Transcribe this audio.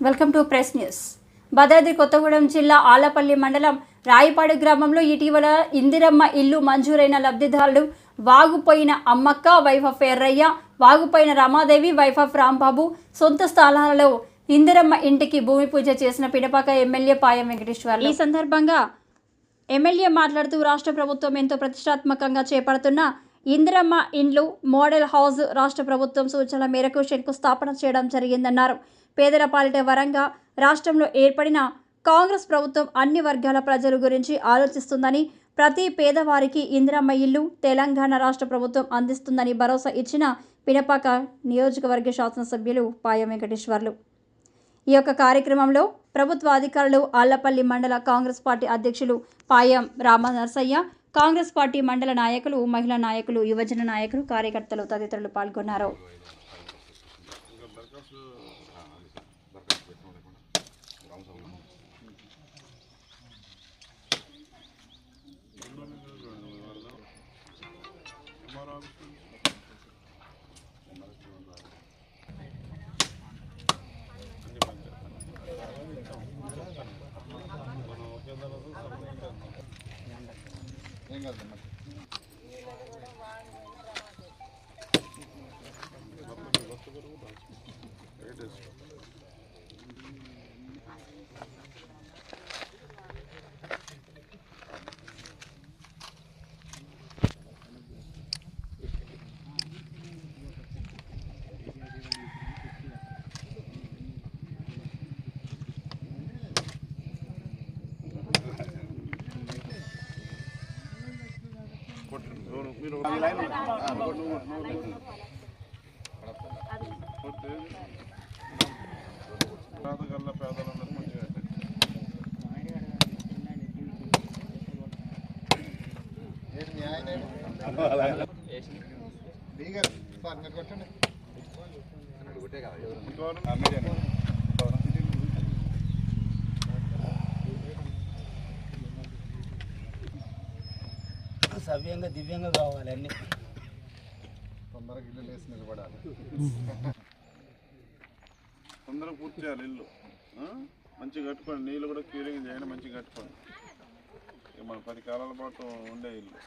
Welcome to press news. Bhadradri Kothagudem జిల్లా ఆలపల్లి మండలం రాయిపాడు గ్రామంలో ఇటీవల ఇందిరమ్మ ఇల్లు మంజూరైన లబ్ధిదారులు Vagupoyina Ammakka, wife of Errayya, Vagupoyina Ramadevi, wife of Rambabu సొంత స్థలాలలో ఇందిరమ్మ ఇంటికి భూమి పూజ చేసిన పినపాక ఎమ్మెల్యే పాయం వెంకటేశ్వర్లు. ఈ సందర్భంగా ఎమ్మెల్యే మాట్లాడుతూ రాష్ట్ర ప్రభుత్వం ఎంతో ప్రతిష్టాత్మకంగా చేపడుతున్న ఇందిరమ్మ ఇండ్లు మోడల్ హౌస్ రాష్ట్ర ప్రభుత్వం సూచనల మేరకు శంకుస్థాపన చేయడం జరిగిందన్నారు. పేదల పాలిట వరంగా రాష్ట్రంలో ఏర్పడిన కాంగ్రెస్ ప్రభుత్వం అన్ని వర్గాల ప్రజల గురించి ఆలోచిస్తుందని, ప్రతి పేదవారికి ఇందిరమ్మ ఇల్లు తెలంగాణ రాష్ట్ర ప్రభుత్వం అందిస్తుందని భరోసా ఇచ్చిన పినపాక నియోజకవర్గ శాసనసభ్యులు పాయం వెంకటేశ్వర్లు. ఈ యొక్క కార్యక్రమంలో ప్రభుత్వ అధికారులు, ఆళ్లపల్లి మండల కాంగ్రెస్ పార్టీ అధ్యక్షులు పాయం రామనరసయ్య, కాంగ్రెస్ పార్టీ మండల నాయకులు, మహిళా నాయకులు, యువజన నాయకులు, కార్యకర్తలు తదితరులు పాల్గొన్నారు. సవ్యంగా దివ్యంగా కావాలి, అన్ని తొందరగా ఇల్లు లేసి నిలబడాలి, తొందరగా పూర్తి చేయాలి. ఇల్లు మంచిగా కట్టుకోండి, నీళ్ళు కూడా క్యూరింగ్ చేయండి, మంచిగా కట్టుకోండి. మన 10 కాలాల పాటు ఉండే ఇల్లు.